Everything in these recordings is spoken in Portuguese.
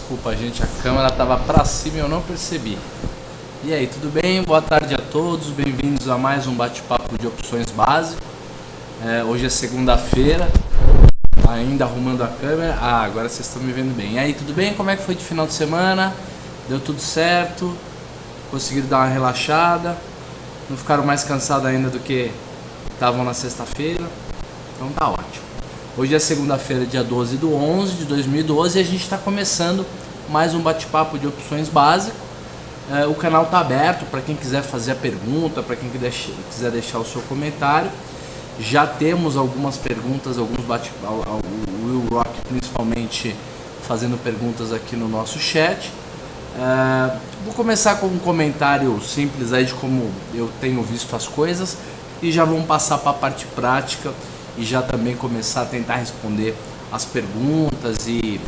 Desculpa, gente, a câmera estava para cima e eu não percebi. E aí, tudo bem? Boa tarde a todos, bem-vindos a mais um bate-papo de opções básico. Hoje é segunda-feira, ainda arrumando a câmera. Agora vocês estão me vendo bem. E aí, tudo bem? Como é que foi de final de semana? Deu tudo certo? Conseguiram dar uma relaxada? Não ficaram mais cansados ainda do que estavam na sexta-feira? Então tá ótimo. Hoje é segunda-feira, dia 12/11 de 2012 e a gente está começando mais um bate-papo de opções básicas. O canal está aberto para quem quiser fazer a pergunta, para quem quiser deixar o seu comentário. Já temos algumas perguntas, alguns bate-papos, o Will Rock principalmente fazendo perguntas aqui no nosso chat. Vou começar com um comentário simples aí de como eu tenho visto as coisas e já vamos passar para a parte prática e já também começar a tentar responder as perguntas e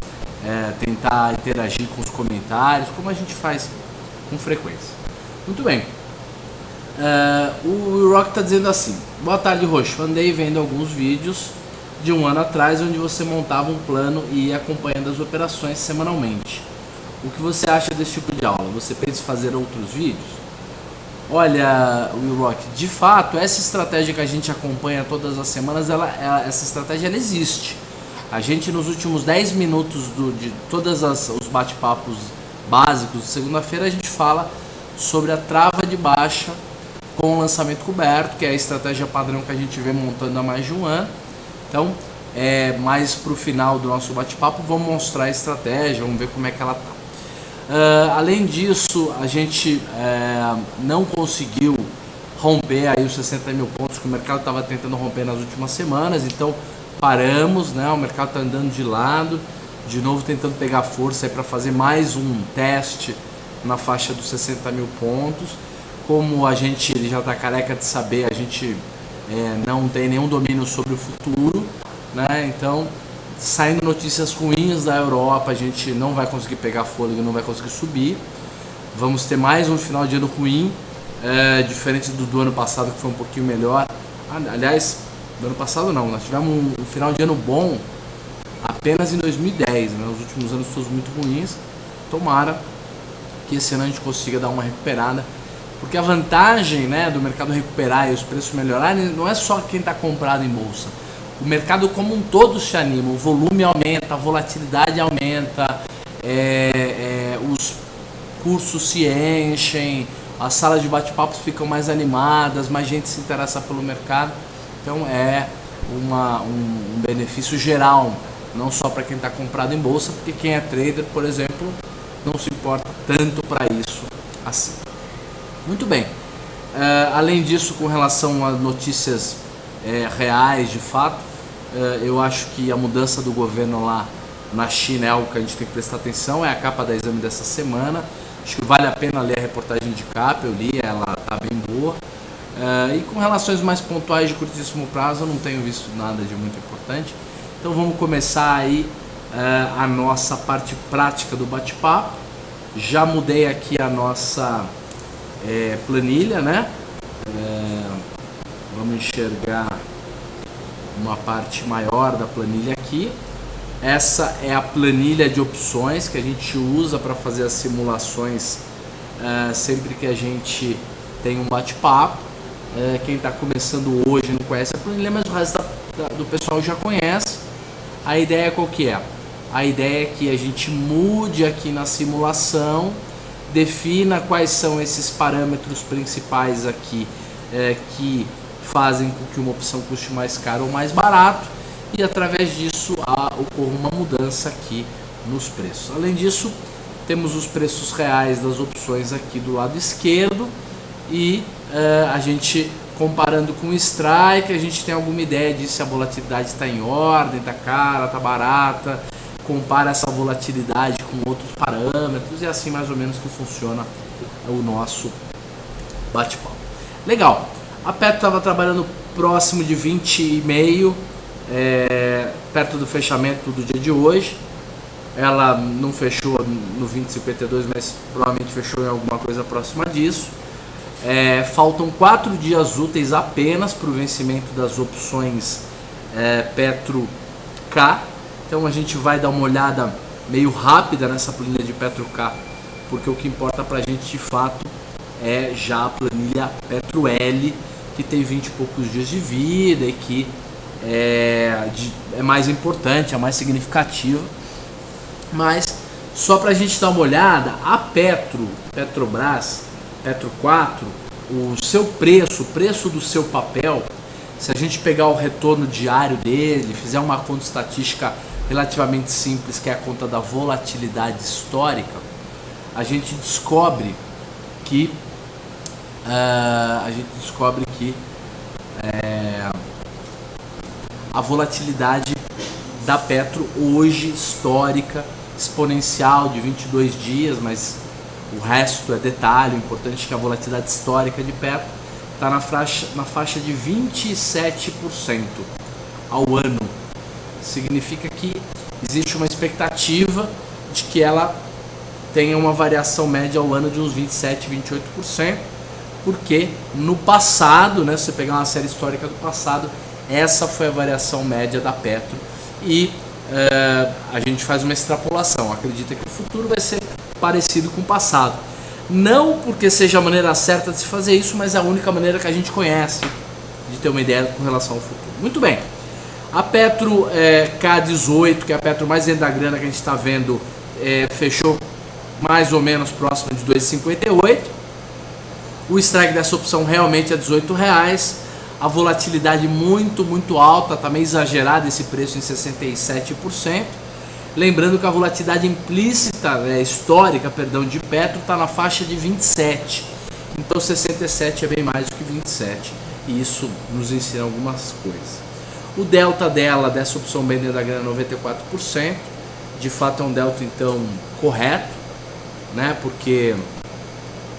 tentar interagir com os comentários, como a gente faz com frequência. Muito bem. O Rock está dizendo assim: boa tarde, Roxo. Andei vendo alguns vídeos de um ano atrás onde você montava um plano e ia acompanhando as operações semanalmente. O que você acha desse tipo de aula? Você pensa em fazer outros vídeos? Olha, Will Rock, de fato, essa estratégia que a gente acompanha todas as semanas, essa estratégia ela existe. A gente, nos últimos 10 minutos de todos os bate-papos básicos de segunda-feira, a gente fala sobre a trava de baixa com o lançamento coberto, que é a estratégia padrão que a gente vem montando há mais de um ano. Então, mais para o final do nosso bate-papo, vamos mostrar a estratégia, vamos ver como é que ela está. Além disso, a gente não conseguiu romper aí os 60 mil pontos que o mercado estava tentando romper nas últimas semanas, então paramos, né? O mercado está andando de lado, de novo tentando pegar força para fazer mais um teste na faixa dos 60 mil pontos. Como ele já está careca de saber, a gente não tem nenhum domínio sobre o futuro, né? Então, saindo notícias ruins da Europa, a gente não vai conseguir pegar fôlego, não vai conseguir subir. Vamos ter mais um final de ano ruim, diferente do ano passado, que foi um pouquinho melhor. Aliás, do ano passado não, nós tivemos um final de ano bom apenas em 2010, né? Os últimos anos todos muito ruins. Tomara que esse ano a gente consiga dar uma recuperada, porque a vantagem, né, do mercado recuperar e os preços melhorarem não é só quem está comprado em bolsa. O mercado como um todo se anima, o volume aumenta, a volatilidade aumenta, os cursos se enchem, as salas de bate-papos ficam mais animadas, mais gente se interessa pelo mercado. Então é um benefício geral, não só para quem está comprado em bolsa, porque quem é trader, por exemplo, não se importa tanto para isso assim. Muito bem. Além disso, com relação a notícias reais de fato, eu acho que a mudança do governo lá na China é algo que a gente tem que prestar atenção, é a capa da Exame dessa semana. Acho que vale a pena ler a reportagem de capa, eu li, ela está bem boa. E com relações mais pontuais de curtíssimo prazo, eu não tenho visto nada de muito importante. Então vamos começar aí a nossa parte prática do bate-papo. Já mudei aqui a nossa planilha, né? Vamos enxergar uma parte maior da planilha aqui. Essa é a planilha de opções que a gente usa para fazer as simulações sempre que a gente tem um bate-papo. Quem está começando hoje não conhece a planilha, mas o resto do pessoal já conhece. A ideia qual que é? A ideia é que a gente mude aqui na simulação, defina quais são esses parâmetros principais aqui que fazem com que uma opção custe mais caro ou mais barato, e através disso ocorra uma mudança aqui nos preços. Além disso, temos os preços reais das opções aqui do lado esquerdo e a gente, comparando com o strike, a gente tem alguma ideia de se a volatilidade está em ordem, está cara, está barata, compara essa volatilidade com outros parâmetros e assim mais ou menos que funciona o nosso bate-papo. Legal. A Petro estava trabalhando próximo de 20,5, perto do fechamento do dia de hoje. Ela não fechou no 20,52, mas provavelmente fechou em alguma coisa próxima disso. Faltam 4 dias úteis apenas para o vencimento das opções Petro K. Então a gente vai dar uma olhada meio rápida nessa planilha de PetroK, porque o que importa pra gente de fato é já a planilha PetroL, que tem 20 e poucos dias de vida e que é mais importante, é mais significativa. Mas só pra gente dar uma olhada, a Petrobras, Petro 4, o seu preço, o preço do seu papel, se a gente pegar o retorno diário dele, fizer uma conta estatística relativamente simples, que é a conta da volatilidade histórica, a gente descobre que a volatilidade da Petro hoje histórica, exponencial de 22 dias, mas o resto é detalhe. O importante é que a volatilidade histórica de Petro está na faixa de 27% ao ano. Significa que existe uma expectativa de que ela tenha uma variação média ao ano de uns 27, 28%, porque no passado, né, se você pegar uma série histórica do passado, essa foi a variação média da Petro, e a gente faz uma extrapolação, acredita que o futuro vai ser parecido com o passado. Não porque seja a maneira certa de se fazer isso, mas é a única maneira que a gente conhece de ter uma ideia com relação ao futuro. Muito bem. A Petro K18, que é a Petro mais dentro da grana que a gente está vendo, fechou mais ou menos próximo de 2,58. O strike dessa opção realmente é R$18. A volatilidade muito alta, está meio exagerado esse preço em 67%. Lembrando que a volatilidade implícita, histórica, de Petro está na faixa de 27. Então 67 é bem mais do que 27. E isso nos ensina algumas coisas. O delta dessa opção bem dentro da grana é 94%. De fato é um delta então correto, né? Porque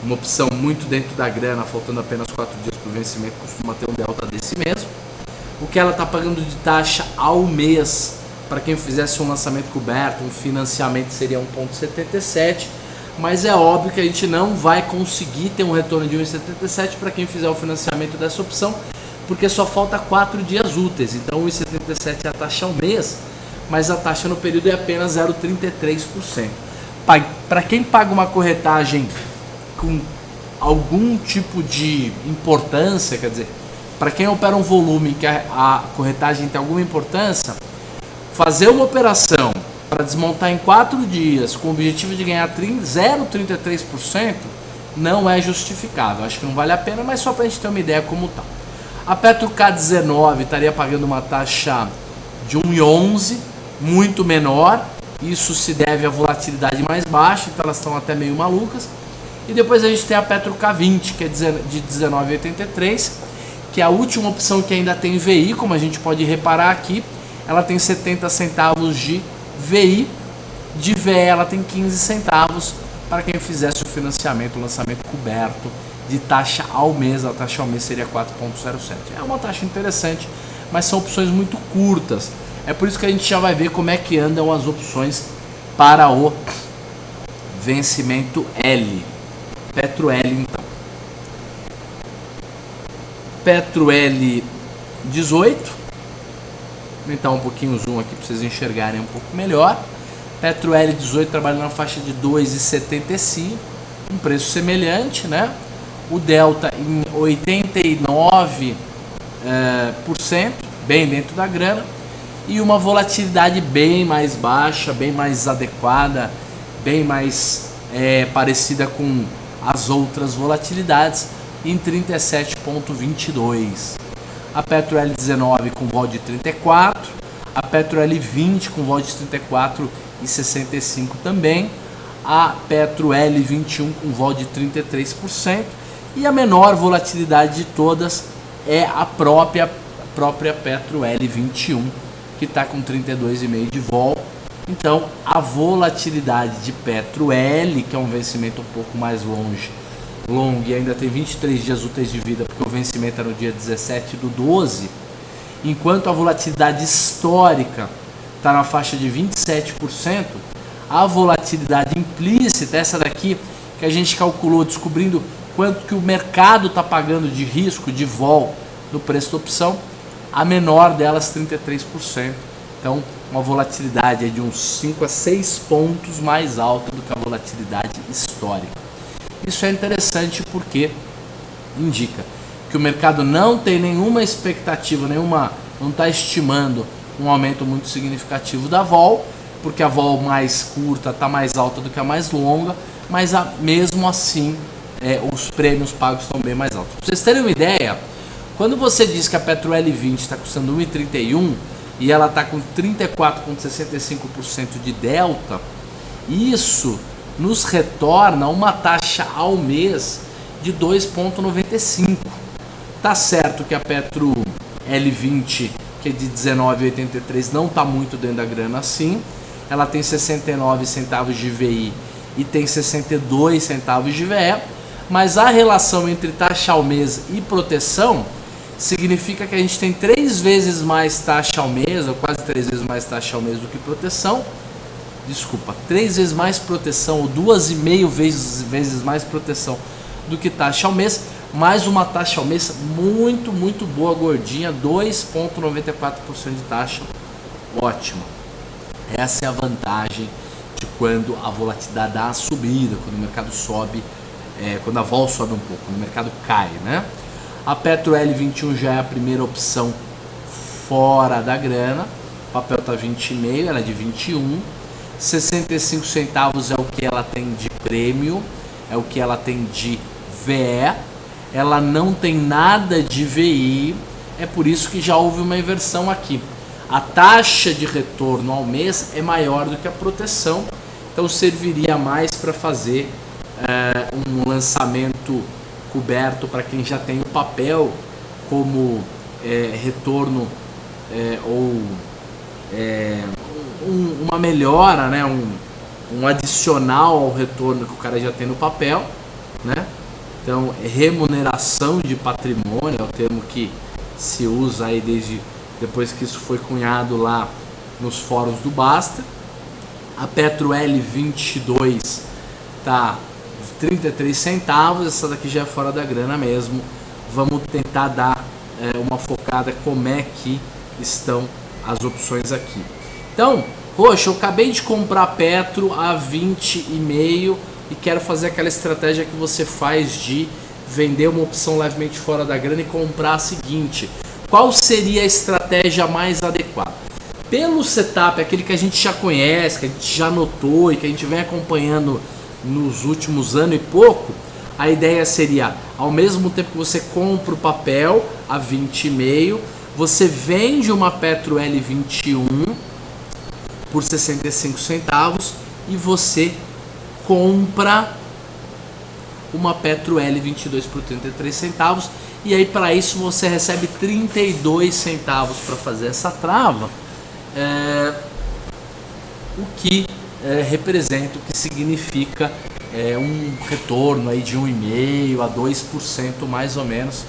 uma opção muito dentro da grana, faltando apenas 4 dias para o vencimento, costuma ter um delta desse mesmo. O que ela está pagando de taxa ao mês, para quem fizesse um lançamento coberto, um financiamento, seria 1,77, mas é óbvio que a gente não vai conseguir ter um retorno de 1,77 para quem fizer o financiamento dessa opção, porque só falta 4 dias úteis. Então 1,77 é a taxa ao mês, mas a taxa no período é apenas 0,33%. Para quem paga uma corretagem com algum tipo de importância, quer dizer, para quem opera um volume que a corretagem tem alguma importância, fazer uma operação para desmontar em 4 dias com o objetivo de ganhar 0,33% não é justificável. Acho que não vale a pena, mas só para a gente ter uma ideia como está. A Petro K19 estaria pagando uma taxa de 1,11, muito menor. Isso se deve à volatilidade mais baixa, então elas estão até meio malucas. E depois a gente tem a Petro K20, que é de 19,83, que é a última opção que ainda tem VI, como a gente pode reparar aqui. Ela tem 70 centavos de VI, de VE ela tem 15 centavos para quem fizesse o financiamento, o lançamento coberto de taxa ao mês. A taxa ao mês seria 4,07. É uma taxa interessante, mas são opções muito curtas. É por isso que a gente já vai ver como é que andam as opções para o vencimento L. PetroL então. PetroL 18. Vou aumentar um pouquinho o zoom aqui para vocês enxergarem um pouco melhor. PetroL 18 trabalha na faixa de 2,75, um preço semelhante, né? O delta em 89%, bem dentro da grana, e uma volatilidade bem mais baixa, bem mais adequada, bem mais parecida com as outras volatilidades, em 37,22. A PetroL 19 com vol de 34, a PetroL 20 com vol de 34,65 também, a PetroL 21 com vol de 33%, e a menor volatilidade de todas é a própria PetroL 21, que está com 32,5 de vol. Então a volatilidade de PetroL, que é um vencimento um pouco mais longo e ainda tem 23 dias úteis de vida, porque o vencimento é no dia 17/12, enquanto a volatilidade histórica está na faixa de 27%, a volatilidade implícita, essa daqui que a gente calculou descobrindo quanto que o mercado está pagando de risco, de vol, no preço da opção, a menor delas 33%. Então uma volatilidade de uns 5 a 6 pontos mais alta do que a volatilidade histórica. Isso é interessante porque indica que o mercado não tem nenhuma expectativa, não está estimando um aumento muito significativo da vol, porque a vol mais curta está mais alta do que a mais longa, mas mesmo assim os prêmios pagos estão bem mais altos. Para vocês terem uma ideia, quando você diz que a Petro L20 está custando 1,31 e ela está com 34,65% de delta, isso nos retorna uma taxa ao mês de 2,95. Tá certo que a Petro L20, que é de 19,83, não está muito dentro da grana assim. Ela tem 69 centavos de VI e tem 62 centavos de VE, mas a relação entre taxa ao mês e proteção significa que a gente tem 3 vezes mais taxa ao mês, ou quase 3 vezes mais taxa ao mês do que proteção. Desculpa, 3 vezes mais proteção, ou 2,5 vezes mais proteção do que taxa ao mês, mais uma taxa ao mês muito, muito boa, gordinha, 2,94% de taxa, ótimo. Essa é a vantagem de quando a volatilidade dá uma subida, quando o mercado sobe, quando a vol sobe um pouco, quando o mercado cai, né? A Petro L21 já é a primeira opção fora da grana, o papel está 20,5, ela é de 21, 65 centavos é o que ela tem de prêmio, é o que ela tem de VE, ela não tem nada de VI, é por isso que já houve uma inversão aqui. A taxa de retorno ao mês é maior do que a proteção, então serviria mais para fazer um lançamento coberto para quem já tem o papel como retorno ou uma melhora, né? um adicional ao retorno que o cara já tem no papel, né? Então, remuneração de patrimônio é o termo que se usa aí desde depois que isso foi cunhado lá nos fóruns do Basta. A Petro L22 tá 33 centavos, essa daqui já é fora da grana mesmo. Vamos tentar dar uma focada como é que estão as opções aqui. Então, poxa, eu acabei de comprar Petro a 20,5 e quero fazer aquela estratégia que você faz de vender uma opção levemente fora da grana e comprar a seguinte. Qual seria a estratégia mais adequada? Pelo setup, aquele que a gente já conhece, que a gente já notou e que a gente vem acompanhando nos últimos anos e pouco, a ideia seria, ao mesmo tempo que você compra o papel a 20,5, você vende uma Petro L21 por 65 centavos e você compra uma Petro L22 por 33 centavos, e aí para isso você recebe 32 centavos para fazer essa trava, o que representa, o que significa um retorno aí de 1,5% a 2% mais ou menos,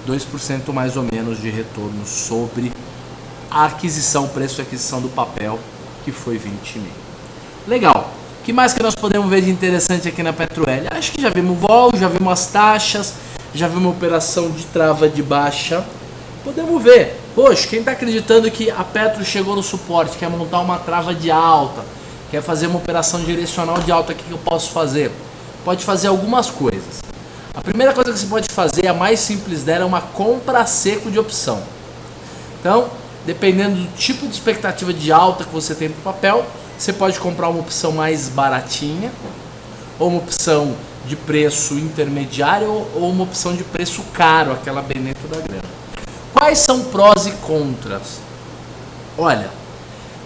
2% mais ou menos de retorno sobre a aquisição, o preço de aquisição do papel, que foi 20,5. Legal. O que mais que nós podemos ver de interessante aqui na Petro L? Acho que já vimos vol, já vimos as taxas, já vimos uma operação de trava de baixa. Podemos ver. Poxa, quem está acreditando que a Petro chegou no suporte, quer montar uma trava de alta, quer fazer uma operação direcional de alta, o que eu posso fazer? Pode fazer algumas coisas. A primeira coisa que você pode fazer, a mais simples dela, é uma compra a seco de opção. Então, dependendo do tipo de expectativa de alta que você tem no papel, você pode comprar uma opção mais baratinha, ou uma opção de preço intermediário, ou uma opção de preço caro, aquela bem dentro da grana. Quais são prós e contras? Olha,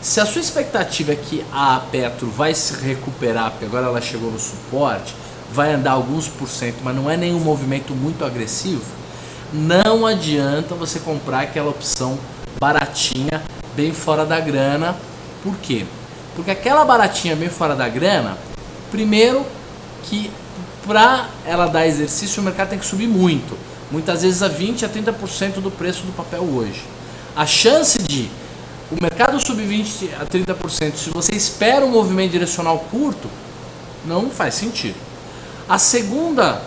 se a sua expectativa é que a Petro vai se recuperar, porque agora ela chegou no suporte, vai andar alguns por cento, mas não é nenhum movimento muito agressivo, não adianta você comprar aquela opção baratinha, bem fora da grana. Por quê? Porque aquela baratinha bem fora da grana, primeiro que para ela dar exercício o mercado tem que subir muito, muitas vezes a 20% a 30% do preço do papel hoje. A chance de o mercado subir 20% a 30%, se você espera um movimento direcional curto, não faz sentido. A segunda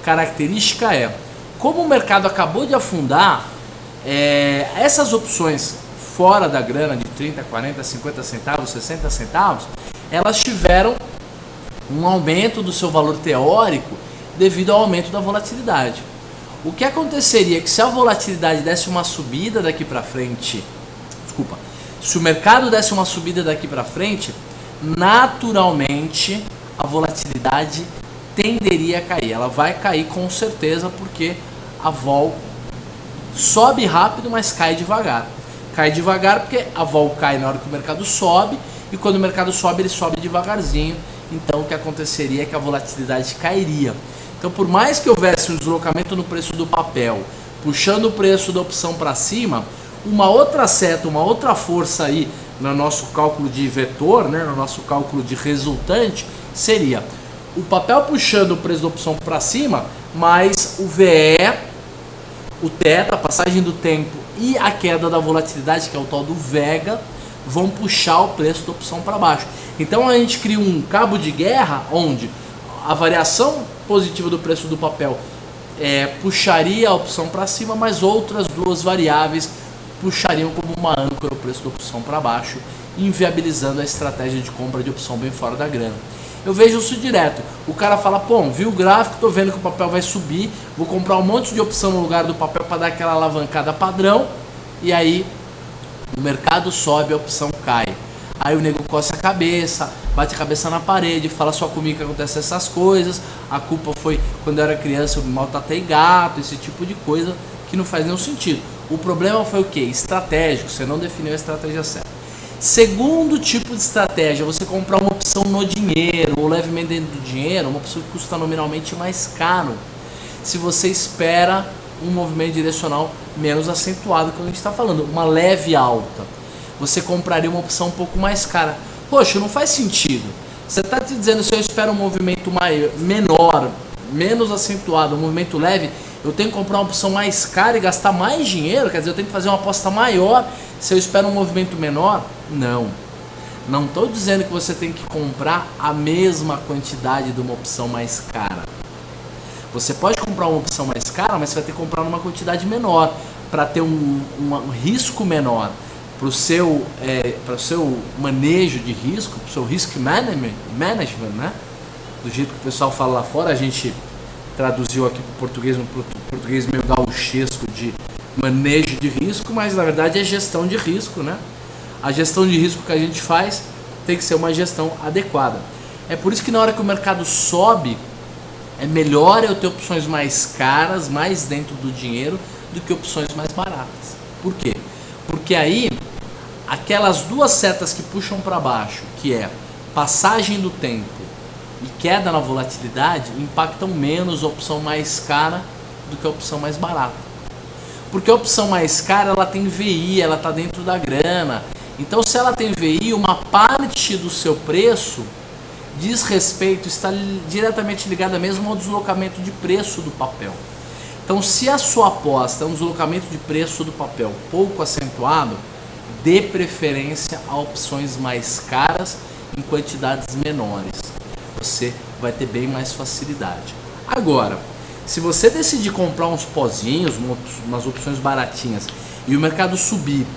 característica é, como o mercado acabou de afundar, essas opções fora da grana de 30, 40, 50 centavos, 60 centavos, elas tiveram um aumento do seu valor teórico devido ao aumento da volatilidade. O que aconteceria é que se a volatilidade desse uma subida daqui para frente, se o mercado desse uma subida daqui para frente, naturalmente a volatilidade tenderia a cair. Ela vai cair com certeza, porque a vol sobe rápido, mas cai devagar. Cai devagar porque a vol cai na hora que o mercado sobe, e quando o mercado sobe, ele sobe devagarzinho. Então o que aconteceria é que a volatilidade cairia. Então, por mais que houvesse um deslocamento no preço do papel, puxando o preço da opção para cima, uma outra seta, uma outra força aí no nosso cálculo de vetor, né, no nosso cálculo de resultante, seria o papel puxando o preço da opção para cima, mais o VE, o θ, a passagem do tempo, e a queda da volatilidade, que é o tal do Vega, vão puxar o preço da opção para baixo. Então a gente cria um cabo de guerra onde a variação positiva do preço do papel puxaria a opção para cima, mas outras duas variáveis puxariam como uma âncora o preço da opção para baixo, inviabilizando a estratégia de compra de opção bem fora da grana. Eu vejo isso direto. O cara fala, pô, vi o gráfico, tô vendo que o papel vai subir, vou comprar um monte de opção no lugar do papel para dar aquela alavancada padrão, e aí o mercado sobe, a opção cai. Aí o nego coça a cabeça, bate a cabeça na parede, fala só comigo que acontece essas coisas, a culpa foi quando eu era criança, eu maltratei gato, esse tipo de coisa que não faz nenhum sentido. O problema foi o que? Estratégico, você não definiu a estratégia certa. Segundo tipo de estratégia, você comprar uma opção no dinheiro ou levemente dentro do dinheiro, uma opção que custa nominalmente mais caro, se você espera um movimento direcional menos acentuado, que a gente está falando, uma leve alta. Você compraria uma opção um pouco mais cara. Poxa, não faz sentido. Você está te dizendo, se eu espero um movimento menor, menos acentuado, um movimento leve, eu tenho que comprar uma opção mais cara e gastar mais dinheiro? Quer dizer, eu tenho que fazer uma aposta maior se eu espero um movimento menor? Não. Não estou dizendo que você tem que comprar a mesma quantidade de uma opção mais cara. Você pode comprar uma opção mais cara, mas você vai ter que comprar numa quantidade menor para ter um risco menor. Para o seu manejo de risco, para o seu risk management, né? Do jeito que o pessoal fala lá fora, a gente traduziu aqui para o português, um português meio gauchesco, de manejo de risco, mas na verdade é gestão de risco, né? A gestão de risco que a gente faz tem que ser uma gestão adequada. É por isso que na hora que o mercado sobe, é melhor eu ter opções mais caras, mais dentro do dinheiro, do que opções mais baratas. Por quê? Porque aí, aquelas duas setas que puxam para baixo, que é passagem do tempo e queda na volatilidade, impactam menos a opção mais cara do que a opção mais barata. Porque a opção mais cara, ela tem VI, ela está dentro da grana. Então, se ela tem VI, uma parte do seu preço diz respeito, está diretamente ligada mesmo ao deslocamento de preço do papel. Então, se a sua aposta é um deslocamento de preço do papel pouco acentuado, dê preferência a opções mais caras em quantidades menores. Você vai ter bem mais facilidade. Agora, se você decidir comprar uns pozinhos, umas opções baratinhas, e o mercado subir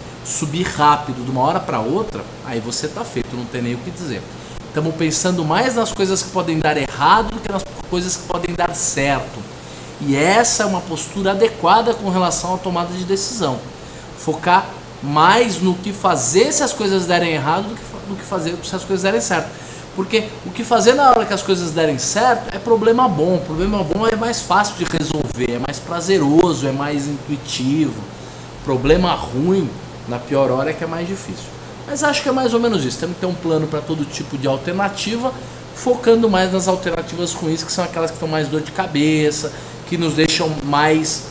rápido de uma hora para outra, aí você está feito, não tem nem o que dizer. Estamos pensando mais nas coisas que podem dar errado do que nas coisas que podem dar certo. E essa é uma postura adequada com relação à tomada de decisão. Focar mais no que fazer se as coisas derem errado do que fazer se as coisas derem certo. Porque o que fazer na hora que as coisas derem certo é problema bom. O problema bom é mais fácil de resolver, é mais prazeroso, é mais intuitivo. Problema ruim, na pior hora, é que é mais difícil. Mas acho que é mais ou menos isso. Temos que ter um plano para todo tipo de alternativa, focando mais nas alternativas ruins, que são aquelas que estão mais dor de cabeça, que nos deixam mais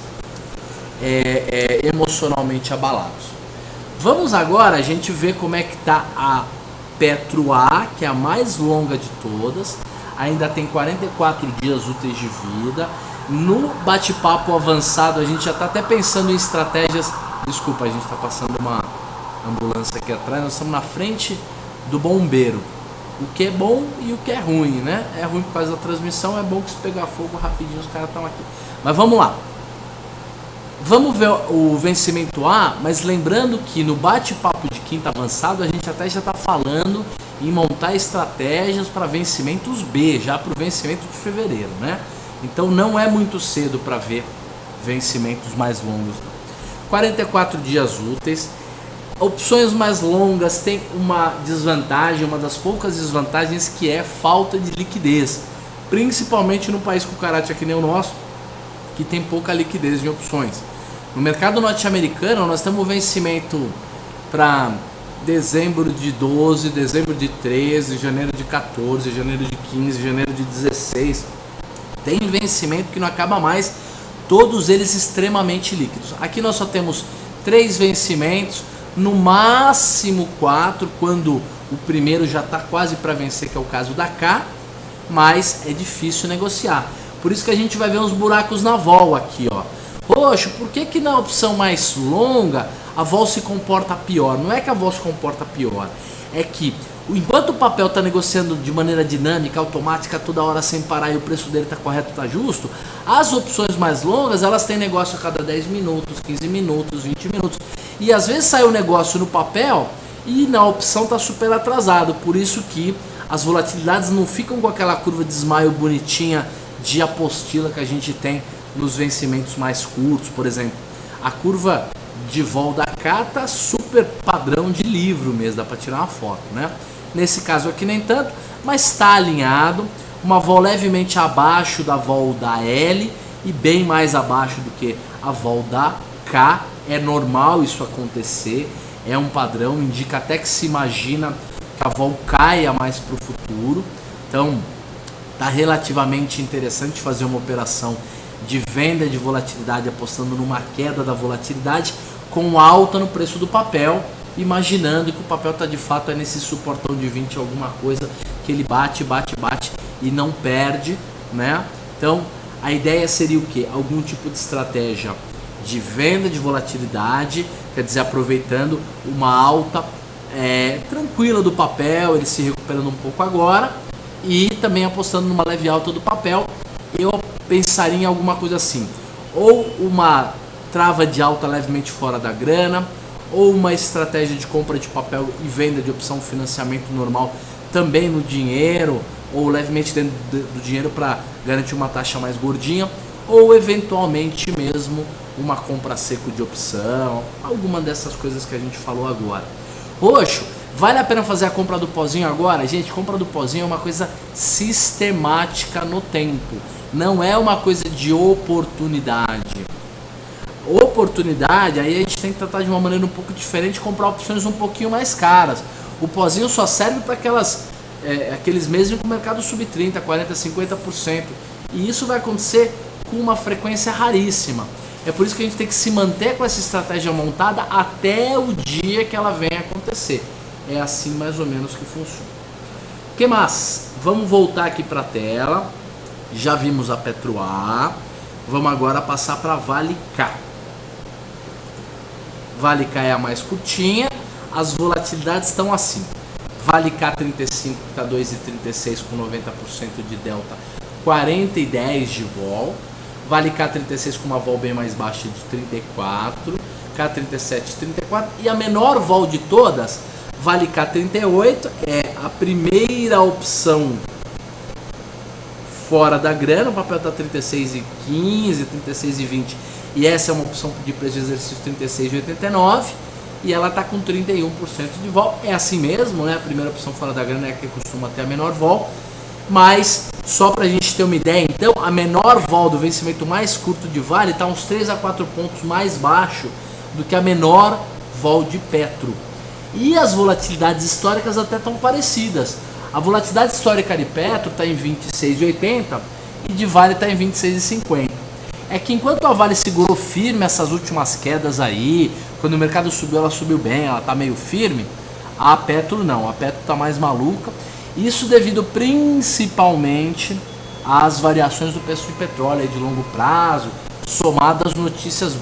emocionalmente abalados. Vamos agora a gente ver como é que está a Petro A, que é a mais longa de todas. Ainda tem 44 dias úteis de vida. No bate-papo avançado, a gente já está até pensando em estratégias. Desculpa, a gente está passando uma ambulância aqui atrás. Nós estamos na frente do bombeiro. O que é bom e o que é ruim, né? É ruim por causa da transmissão, é bom que se pegar fogo rapidinho os caras estão aqui. Mas vamos lá. Vamos ver o vencimento A, mas lembrando que no bate-papo de quinta avançado a gente até já está falando em montar estratégias para vencimentos B, já para o vencimento de fevereiro, né? Então não é muito cedo para ver vencimentos mais longos. 44 dias úteis. Opções mais longas tem uma desvantagem, uma das poucas desvantagens, que é falta de liquidez, principalmente no país com caráter que nem o nosso, que tem pouca liquidez de opções. No mercado norte-americano nós temos vencimento para dezembro de 12, dezembro de 13, janeiro de 14, janeiro de 15, janeiro de 16. Tem vencimento que não acaba mais, todos eles extremamente líquidos. Aqui nós só temos 3 vencimentos, no máximo 4, quando o primeiro já está quase para vencer, que é o caso da K, mas é difícil negociar. Por isso que a gente vai ver uns buracos na vol aqui, ó. Poxa, por que que na opção mais longa a vol se comporta pior? Não é que a vol se comporta pior, é que enquanto o papel está negociando de maneira dinâmica, automática, toda hora sem parar, e o preço dele está correto, está justo, as opções mais longas, elas têm negócio a cada 10 minutos, 15 minutos, 20 minutos. E às vezes sai o negócio no papel e na opção está super atrasado. Por isso que as volatilidades não ficam com aquela curva de desmaio bonitinha de apostila que a gente tem nos vencimentos mais curtos. Por exemplo, a curva de vol da K tá super padrão de livro mesmo, dá para tirar uma foto, né? Nesse caso aqui nem tanto, mas está alinhado, uma vol levemente abaixo da vol da L e bem mais abaixo do que a vol da K. É normal isso acontecer, é um padrão, indica até que se imagina que a vol caia mais para o futuro. Então tá relativamente interessante fazer uma operação de venda de volatilidade apostando numa queda da volatilidade com alta no preço do papel, imaginando que o papel está de fato nesse suportão de 20 alguma coisa, que ele bate e não perde, né? Então a ideia seria o que? Algum tipo de estratégia de venda de volatilidade, quer dizer, aproveitando uma alta tranquila do papel, ele se recuperando um pouco agora, e também apostando numa leve alta do papel. Eu pensaria em alguma coisa assim, ou uma trava de alta levemente fora da grana, ou uma estratégia de compra de papel e venda de opção financiamento normal também no dinheiro, ou levemente dentro do dinheiro para garantir uma taxa mais gordinha, ou eventualmente mesmo uma compra seco de opção, alguma dessas coisas que a gente falou agora. Roxo, vale a pena fazer a compra do pozinho agora? Gente, compra do pozinho é uma coisa sistemática no tempo, não é uma coisa de oportunidade. Oportunidade, aí a gente tem que tratar de uma maneira um pouco diferente, comprar opções um pouquinho mais caras. O pozinho só serve para aqueles meses em que o mercado sub 30, 40, 50%. E isso vai acontecer com uma frequência raríssima. É por isso que a gente tem que se manter com essa estratégia montada até o dia que ela venha acontecer. É assim mais ou menos que funciona. O que mais? Vamos voltar aqui para a tela. Já vimos a Petro A. Vamos agora passar para Vale K. Vale K é a mais curtinha. As volatilidades estão assim. Vale K35 que está 2,36 com 90% de delta, 40,10 de vol. Vale K36 com uma vol bem mais baixa de 34, K37 34, e a menor vol de todas, Vale K38, é a primeira opção fora da grana. O papel está 36,15, 36,20, e essa é uma opção de preço de exercício 36,89, e ela está com 31% de vol. É assim mesmo, né? A primeira opção fora da grana é a que costuma ter a menor vol. Mas, só para a gente ter uma ideia, então, a menor vol do vencimento mais curto de Vale está uns 3 a 4 pontos mais baixo do que a menor vol de Petro. E as volatilidades históricas até estão parecidas. A volatilidade histórica de Petro está em 26,80 e de Vale está em 26,50. É que enquanto a Vale segurou firme essas últimas quedas aí, quando o mercado subiu, ela subiu bem, ela está meio firme, a Petro não, a Petro está mais maluca. Isso devido principalmente às variações do preço de petróleo aí de longo prazo, somadas notícias,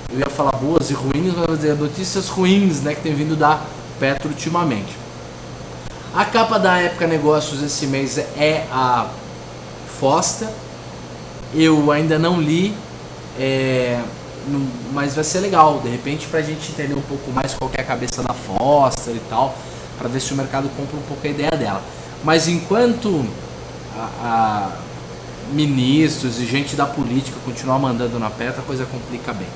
eu ia falar boas e ruins, mas eu vou dizer notícias ruins, né, que tem vindo da Petro ultimamente. A capa da Época Negócios esse mês é a Foster. Eu ainda não li mas vai ser legal, de repente, pra gente entender um pouco mais qual que é a cabeça da Foster e tal, para ver se o mercado compra um pouco a ideia dela. Mas enquanto ministros e gente da política continuar mandando na pedra, a coisa complica bem.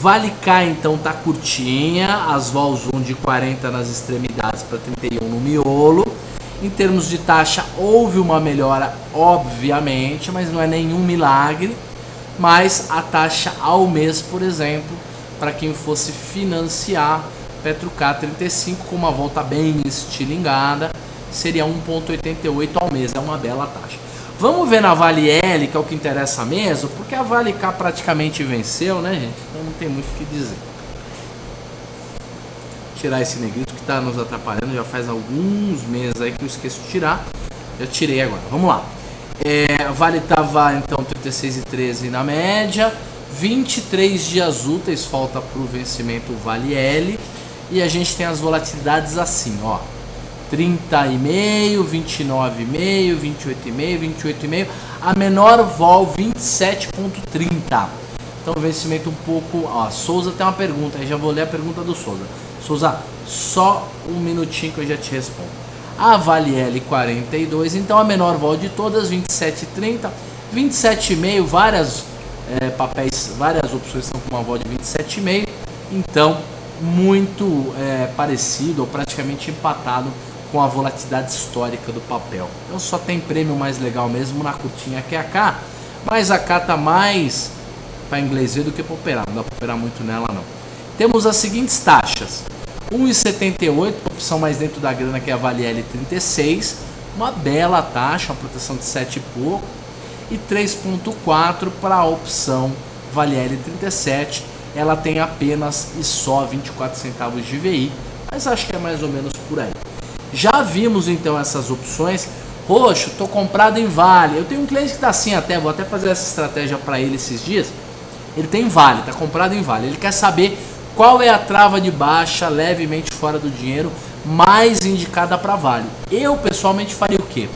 Vale K então tá curtinha, as vols 1 de 40 nas extremidades para 31 no miolo. Em termos de taxa houve uma melhora, obviamente, mas não é nenhum milagre. Mas a taxa ao mês, por exemplo, para quem fosse financiar Petro K 35 com uma volta bem estilingada, seria 1,88 ao mês, é uma bela taxa. Vamos ver na Vale L, que é o que interessa mesmo, porque a Vale K praticamente venceu, né, gente? Então não tem muito o que dizer. Tirar esse negrito que está nos atrapalhando, já faz alguns meses aí que eu esqueço de tirar. Já tirei agora, vamos lá. A Vale estava então 36,13 na média, 23 dias úteis falta para o vencimento Vale L, e a gente tem as volatilidades assim, ó, 30,5, 29,5, 28,5, 28,5, a menor vol 27,30. Então vencimento um pouco, ó, Souza tem uma pergunta, aí já vou ler a pergunta do Souza. Souza, só um minutinho que eu já te respondo. A Vale L 42, então a menor vol de todas, 27,30, 27,5, várias várias opções estão com uma vol de 27,5, então muito parecido ou praticamente empatado com a volatilidade histórica do papel. Então só tem prêmio mais legal mesmo na curtinha que é a K, mas a K tá mais para inglês ver do que para operar, não dá para operar muito nela não. Temos as seguintes taxas: 1,78, opção mais dentro da grana, que é a Vale L 36, uma bela taxa, uma proteção de 7 e pouco, e 3,4 para a opção Vale L 37, ela tem apenas e só 24 centavos de VI, mas acho que é mais ou menos por aí. Já vimos então essas opções. Roxo, tô comprado em Vale. Eu tenho um cliente que está assim até, vou até fazer essa estratégia para ele esses dias. Ele tem Vale, tá comprado em Vale, ele quer saber qual é a trava de baixa levemente fora do dinheiro mais indicada para Vale. Eu pessoalmente faria o que?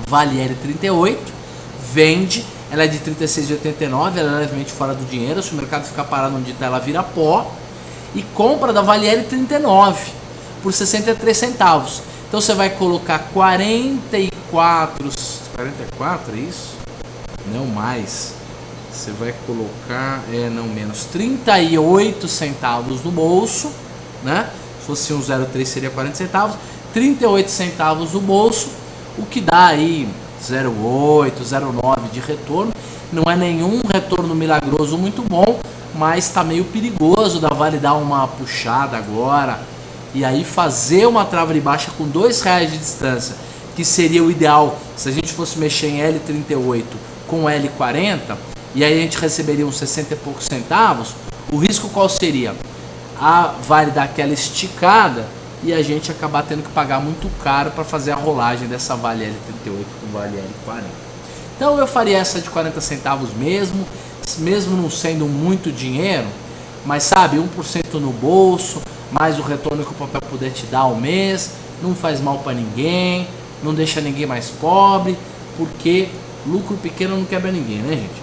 Vale L38, vende, ela é de 36,89, ela é levemente fora do dinheiro, se o mercado ficar parado onde está ela vira pó, e compra da Vale L39 por 63 centavos. Então você vai colocar 44, é isso? Não mais. Você vai colocar, não menos, 38 centavos no bolso, né? Se fosse um 0,3 seria 40 centavos, 38 centavos no bolso, o que dá aí 0,8, 0,9 de retorno. Não é nenhum retorno milagroso muito bom, mas está meio perigoso da Vale dar uma puxada agora e aí fazer uma trava de baixa com R$2 de distância, que seria o ideal se a gente fosse mexer em L38 com L40, e aí a gente receberia uns 60 e poucos centavos. O risco qual seria? A Vale dar aquela esticada e a gente acabar tendo que pagar muito caro para fazer a rolagem dessa Vale L38 com Vale L40. Então eu faria essa de 40 centavos mesmo não sendo muito dinheiro, mas sabe, 1% no bolso, mais o retorno que o papel puder te dar ao mês, não faz mal para ninguém, não deixa ninguém mais pobre, porque lucro pequeno não quebra ninguém, né, gente?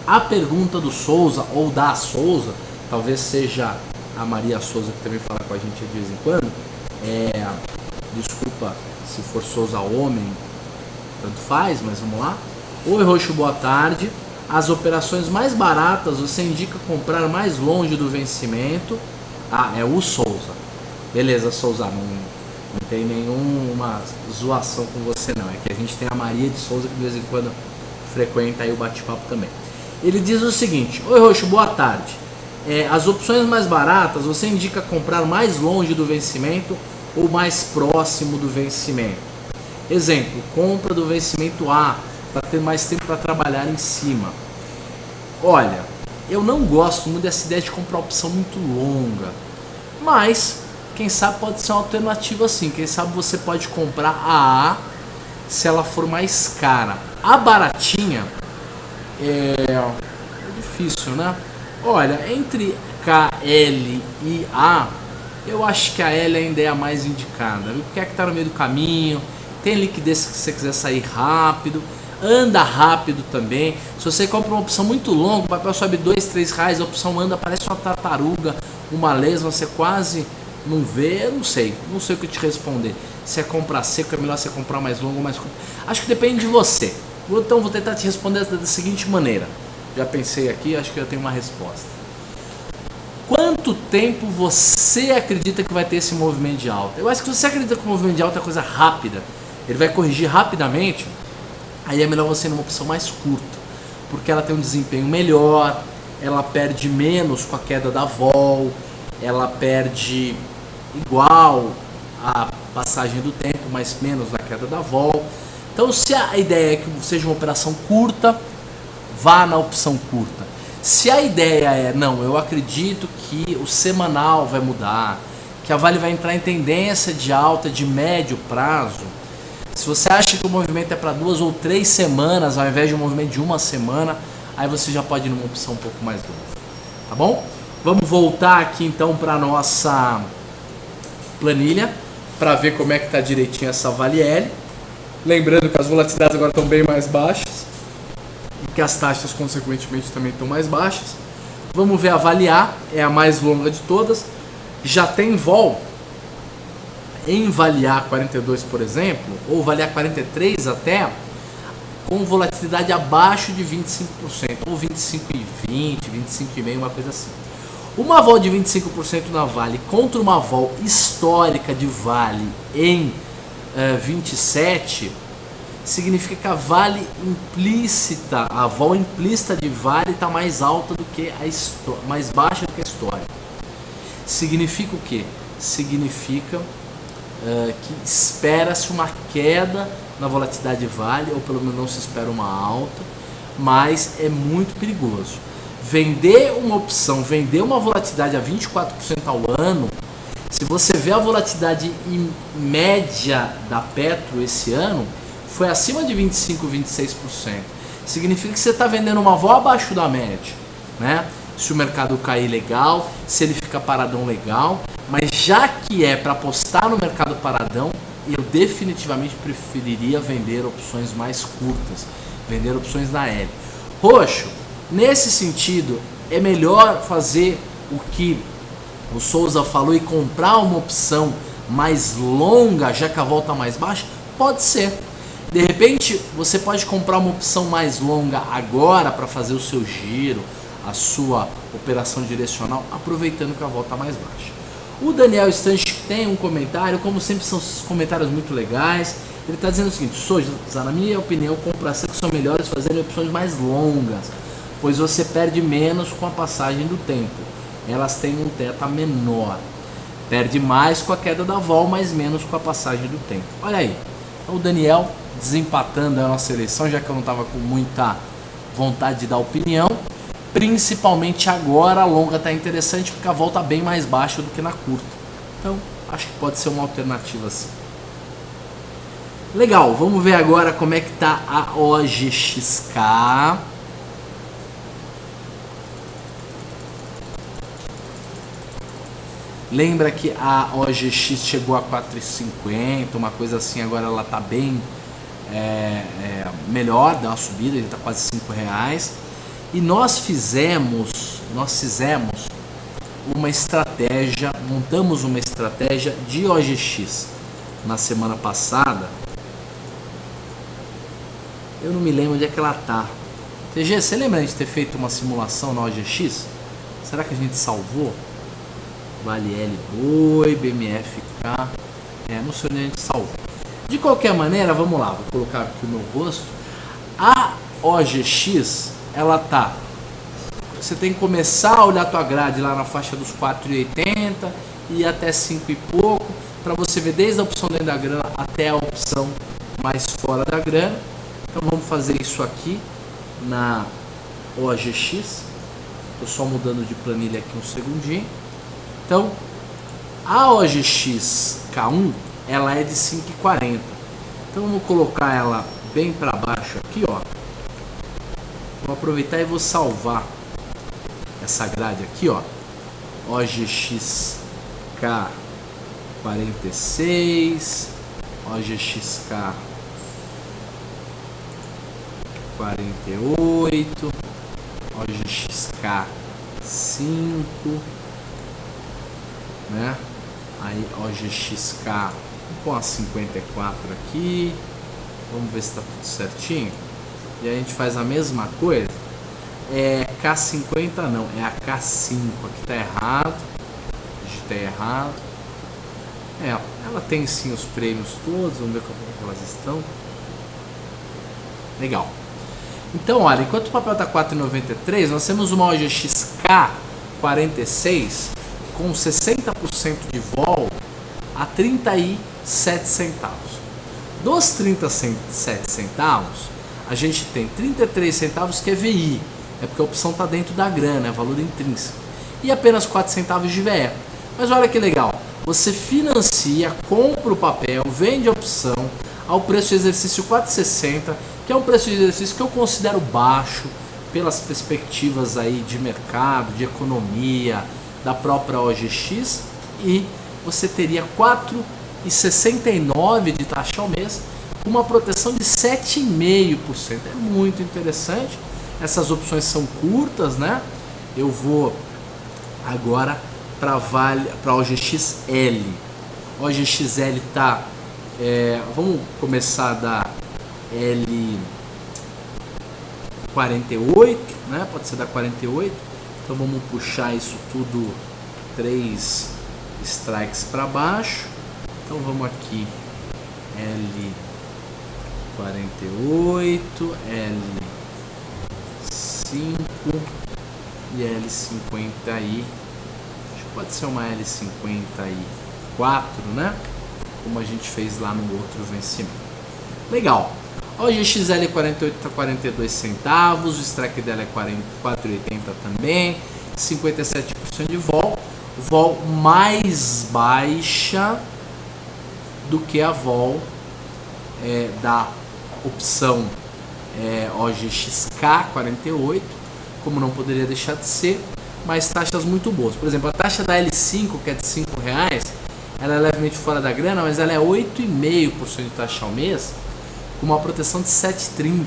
A pergunta do Souza, ou da Souza, talvez seja a Maria Souza, que também fala com a gente de vez em quando, desculpa se for Souza homem, tanto faz, mas vamos lá. Oi Roxo, boa tarde. As operações mais baratas você indica comprar mais longe do vencimento. É o Souza. Beleza, Souza, não tem nenhuma zoação com você não. É que a gente tem a Maria de Souza que de vez em quando frequenta aí o bate-papo também. Ele diz o seguinte: oi Roxo, boa tarde. As opções mais baratas você indica comprar mais longe do vencimento ou mais próximo do vencimento? Exemplo, compra do vencimento A para ter mais tempo para trabalhar em cima. Olha, eu não gosto muito dessa ideia de comprar opção muito longa, mas quem sabe pode ser uma alternativa assim. Quem sabe você pode comprar a A se ela for mais cara. A baratinha é difícil, né? Olha, entre KL e A, eu acho que a L ainda é a mais indicada, viu? Porque é que tá no meio do caminho, tem liquidez se você quiser sair rápido. anda rápido também. Se você compra uma opção muito longa, o papel sobe 2, 3 reais, a opção anda, parece uma tartaruga, uma lesma, você quase não vê. Eu não sei o que te responder. Se é comprar seco, é melhor você comprar mais longo ou mais curto. Acho que depende de você. Então vou tentar te responder da seguinte maneira. Já pensei aqui, acho que eu tenho uma resposta. Quanto tempo você acredita que vai ter esse movimento de alta? Eu acho que se você acredita que o movimento de alta é coisa rápida, ele vai corrigir rapidamente, aí é melhor você ir numa opção mais curta, porque ela tem um desempenho melhor, ela perde menos com a queda da vol, ela perde igual a passagem do tempo, mas menos na queda da vol. Então, se a ideia é que seja uma operação curta, vá na opção curta. Se a ideia é, não, eu acredito que o semanal vai mudar, que a Vale vai entrar em tendência de alta de médio prazo, se você acha que o movimento é para 2 ou 3 semanas, ao invés de um movimento de uma semana, aí você já pode ir numa opção um pouco mais longa. Tá bom? Vamos voltar aqui então para a nossa planilha, para ver como é que está direitinho essa Vale L. Lembrando que as volatilidades agora estão bem mais baixas, que as taxas consequentemente também estão mais baixas. Vamos ver a Vale A, é a mais longa de todas, já tem vol em Vale A 42, por exemplo, ou Vale A 43 até, com volatilidade abaixo de 25%, ou 25,20, 25,5, uma coisa assim. Uma vol de 25% na Vale contra uma vol histórica de Vale em 27, significa que a Vale implícita, a vol implícita de Vale está mais alta do que mais baixa do que a histórica. Significa o quê? Significa que espera-se uma queda na volatilidade de Vale, ou pelo menos não se espera uma alta, mas é muito perigoso. Vender uma opção, vender uma volatilidade a 24% ao ano, se você vê a volatilidade média da Petro esse ano, foi acima de 25%, 26%. Significa que você está vendendo uma vol abaixo da média, né? Se o mercado cair legal, se ele fica paradão legal, mas já que é para apostar no mercado paradão, eu definitivamente preferiria vender opções mais curtas, vender opções na L. Roxo, nesse sentido, é melhor fazer o que o Souza falou e comprar uma opção mais longa, já que a vol está mais baixa? Pode ser. De repente, você pode comprar uma opção mais longa agora para fazer o seu giro, a sua operação direcional, aproveitando que a vol está mais baixa. O Daniel Stanchi tem um comentário, como sempre são comentários muito legais. Ele está dizendo o seguinte: Souza, na minha opinião, compras que são melhores fazerem opções mais longas, pois você perde menos com a passagem do tempo. Elas têm um teta menor. Perde mais com a queda da vol, mas menos com a passagem do tempo. Olha aí, o Daniel desempatando a nossa eleição, já que eu não estava com muita vontade de dar opinião. Principalmente agora a longa está interessante porque a vol está bem mais baixa do que na curta. Então acho que pode ser uma alternativa assim. Legal, vamos ver agora como é que está a OGXK. Lembra que a OGX chegou a 4,50, uma coisa assim, agora ela está bem melhor, dá uma subida, ele está quase R$5. E nós fizemos uma estratégia, montamos uma estratégia de OGX na semana passada. Eu não me lembro onde é que ela tá. TG, você lembra de ter feito uma simulação na OGX? Será que a gente salvou? Vale L Boi, BMFK, não sei onde a gente salvou. De qualquer maneira, vamos lá, vou colocar aqui o meu rosto. A OGX, ela tá, você tem que começar a olhar a tua grade lá na faixa dos 4,80 e até 5 e pouco, para você ver desde a opção dentro da grana até a opção mais fora da grana. Então vamos fazer isso aqui na OGX. Estou só mudando de planilha aqui um segundinho. Então, a OGX K1, ela é de 5,40. Então vamos colocar ela bem para baixo aqui, ó. Vou aproveitar e vou salvar essa grade aqui, ó. OGX K46, OGX 48, OGXK 5, né? Aí OGXK, vamos pôr a 54 aqui, vamos ver se está tudo certinho. E a gente faz a mesma coisa. É K50 não, é a K5, aqui tá errado, digitei errado. Ela tem sim os prêmios todos, vamos ver como é que elas estão. Legal. Então, olha, enquanto o papel está 4,93, nós temos uma OGX K46 com 60% de vol a 37 centavos. Dos 37 centavos, a gente tem 33 centavos que é VI, é porque a opção está dentro da grana, é valor intrínseco, e apenas 4 centavos de VE. Mas olha que legal, você financia, compra o papel, vende a opção ao preço de exercício 4,60, que é um preço de exercício que eu considero baixo pelas perspectivas aí de mercado, de economia, da própria OGX, e você teria 4,69 de taxa ao mês, com uma proteção de 7,5%. É muito interessante. Essas opções são curtas, né? Eu vou agora para a OGXL. OGXL tá, vamos começar da L48, né? Pode ser da 48. Então vamos puxar isso tudo 3 strikes para baixo. Então vamos aqui L48, L5 e L50 aí. Acho que pode ser uma L54, né? Como a gente fez lá no outro vencimento. Legal. A OGXL 48 está 42 centavos, o strike dela é 4,80 também, 57% de vol mais baixa do que a vol da opção OGXK 48, como não poderia deixar de ser, mas taxas muito boas. Por exemplo, a taxa da L5, que é de R$5, ela é levemente fora da grana, mas ela é 8,5% de taxa ao mês, com uma proteção de 7,30.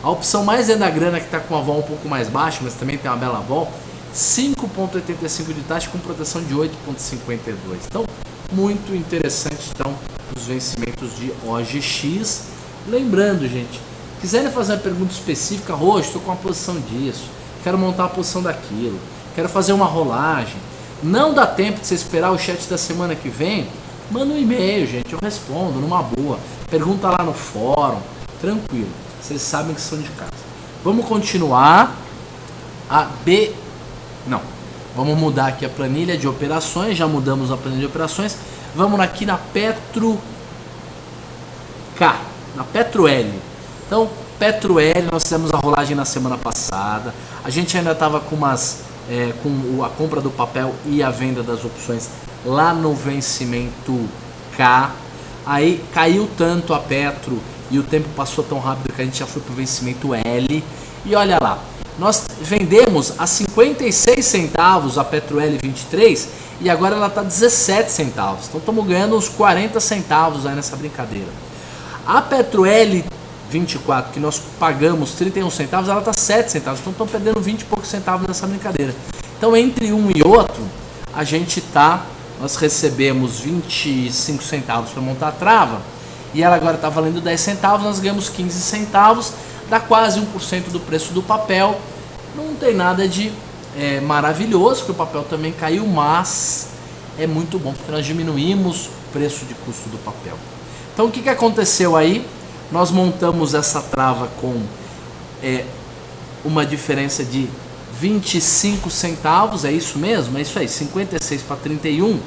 A opção mais dentro da grana, que está com uma vol um pouco mais baixa, mas também tem uma bela vol, 5,85 de taxa com proteção de 8,52. Então, muito interessante então os vencimentos de OGX. Lembrando, gente, quiserem fazer uma pergunta específica, Roxo, estou com uma posição disso, quero montar uma posição daquilo, quero fazer uma rolagem, não dá tempo de você esperar o chat da semana que vem, manda um e-mail, gente, eu respondo numa boa, pergunta lá no fórum, tranquilo, vocês sabem que são de casa. Vamos continuar. Vamos mudar aqui a planilha de operações, já mudamos a planilha de operações, vamos aqui na Petro K, na Petro L. Então, Petro L, nós fizemos a rolagem na semana passada, a gente ainda estava com com a compra do papel e a venda das opções lá no vencimento K, aí caiu tanto a Petro e o tempo passou tão rápido que a gente já foi para o vencimento L, e olha lá, nós vendemos a 56 centavos a Petro L23 e agora ela está 17 centavos, então estamos ganhando uns 40 centavos aí nessa brincadeira. A Petro L24, que nós pagamos 31 centavos, ela está 7 centavos, então estamos perdendo 20 e poucos centavos nessa brincadeira. Então entre um e outro, nós recebemos 25 centavos para montar a trava, e ela agora está valendo 10 centavos, nós ganhamos 15 centavos, dá quase 1% do preço do papel. Não tem nada de maravilhoso, porque o papel também caiu, mas é muito bom, porque nós diminuímos o preço de custo do papel. Então o que aconteceu aí? Nós montamos essa trava com uma diferença de 25 centavos, é isso mesmo? É isso aí, 56 para 31,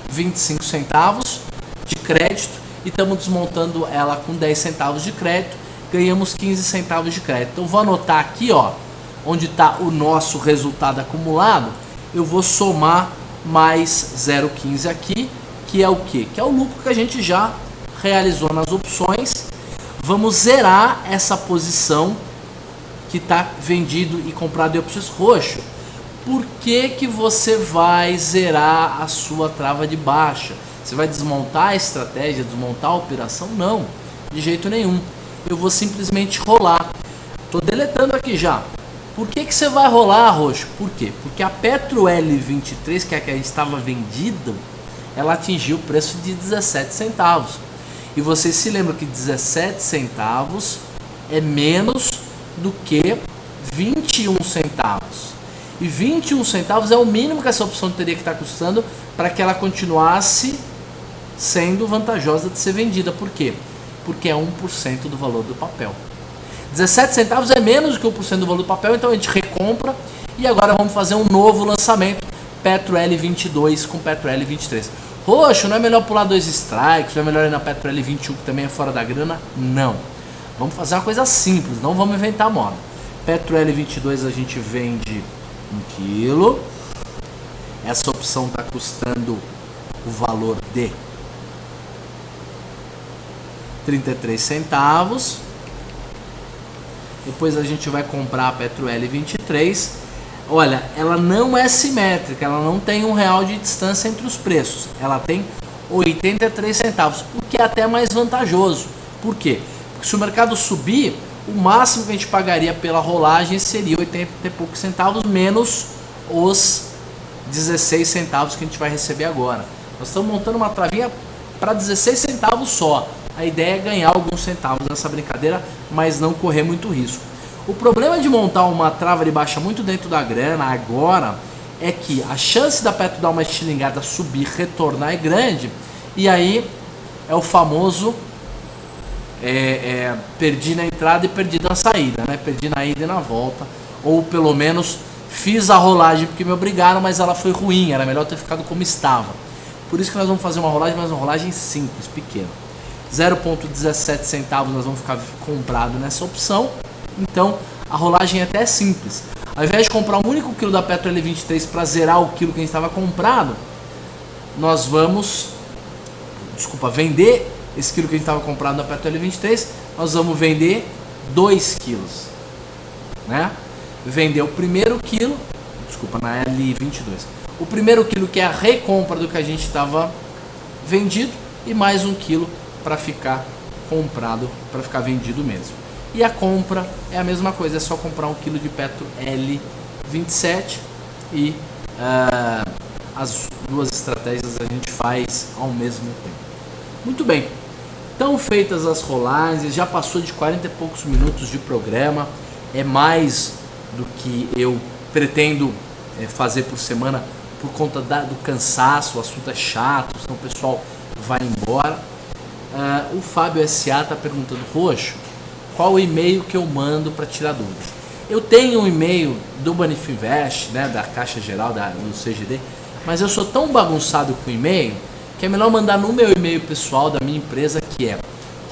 25 centavos de crédito, e estamos desmontando ela com 10 centavos de crédito, ganhamos 15 centavos de crédito. Então vou anotar aqui, ó, onde está o nosso resultado acumulado, eu vou somar mais 0,15 aqui, que é o quê? Que é o lucro que a gente já realizou nas opções. Vamos zerar essa posição que está vendido e comprado em opções. Roxo, por que você vai zerar a sua trava de baixa? Você vai desmontar a estratégia, desmontar a operação? Não, de jeito nenhum. eu vou simplesmente rolar. Estou deletando aqui já. Por que você vai rolar, Roxo? Por quê? Porque a Petro L23, que é a que a gente estava vendida, ela atingiu o preço de 17 centavos. E vocês se lembram que 17 centavos é menos do que 21 centavos. E 21 centavos é o mínimo que essa opção teria que estar custando para que ela continuasse sendo vantajosa de ser vendida. Por quê? Porque é 1% do valor do papel. 17 centavos é menos do que 1% do valor do papel, então a gente recompra e agora vamos fazer um novo lançamento, Petro L22 com Petro L23. Roxo, não é melhor pular 2 strikes, não é melhor ir na Petro L21 que também é fora da grana? Não. Vamos fazer uma coisa simples, não vamos inventar moda. Petro L22 a gente vende 1 quilo. Essa opção está custando o valor de 33 centavos. Depois a gente vai comprar a Petro L23. Olha, ela não é simétrica, ela não tem R$1 de distância entre os preços. Ela tem 83 centavos, o que é até mais vantajoso. Por quê? Porque se o mercado subir, o máximo que a gente pagaria pela rolagem seria 80 e poucos centavos, menos os 16 centavos que a gente vai receber agora. Nós estamos montando uma travinha para 16 centavos só. A ideia é ganhar alguns centavos nessa brincadeira, mas não correr muito risco. O problema de montar uma trava de baixa muito dentro da grana agora é que a chance da Petro dar uma estilingada, subir, retornar é grande, e aí é o famoso perdi na entrada e perdi na saída, né? Perdi na ida e na volta, ou pelo menos fiz a rolagem porque me obrigaram, mas ela foi ruim, era melhor ter ficado como estava. Por isso que nós vamos fazer uma rolagem, mas uma rolagem simples, pequena. 0,17 centavos nós vamos ficar comprado nessa opção. Então a rolagem é até simples. Ao invés de comprar um único quilo da Petro L23 para zerar o quilo que a gente estava comprado, nós vamos vender esse quilo que a gente estava comprado na Petro L23, nós vamos vender 2 quilos, né? Vender o primeiro quilo, na L22, o primeiro quilo que é a recompra do que a gente estava vendido, e mais 1 quilo para ficar comprado, para ficar vendido mesmo. E a compra é a mesma coisa, é só comprar 1 quilo de Petro L27 e as duas estratégias a gente faz ao mesmo tempo. Muito bem, estão feitas as rolagens, já passou de 40 e poucos minutos de programa, é mais do que eu pretendo fazer por semana por conta do cansaço, o assunto é chato, senão o pessoal vai embora. O Fábio S.A. está perguntando, Roxo, qual o e-mail que eu mando para tirar dúvida? Eu tenho um e-mail do Banifinvest, né, da Caixa Geral, do CGD, mas eu sou tão bagunçado com e-mail que é melhor mandar no meu e-mail pessoal da minha empresa, que é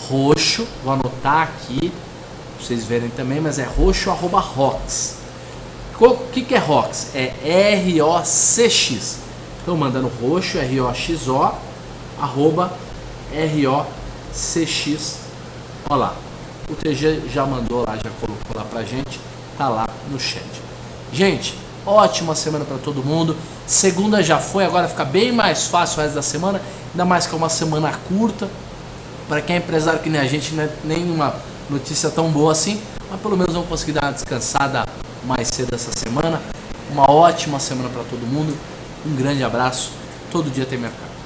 roxo, vou anotar aqui, para vocês verem também, mas é roxo@rox. O que é Rox? É ROCX. Então mandando roxo, ROXO, @ROCX. Olha lá. O TG já mandou lá, já colocou lá pra gente, tá lá no chat. Gente, ótima semana para todo mundo. Segunda já foi, agora fica bem mais fácil o resto da semana, ainda mais que é uma semana curta. Para quem é empresário que nem a gente, não é nenhuma notícia tão boa assim, mas pelo menos vamos conseguir dar uma descansada mais cedo essa semana. Uma ótima semana para todo mundo. Um grande abraço. Todo dia tem mercado.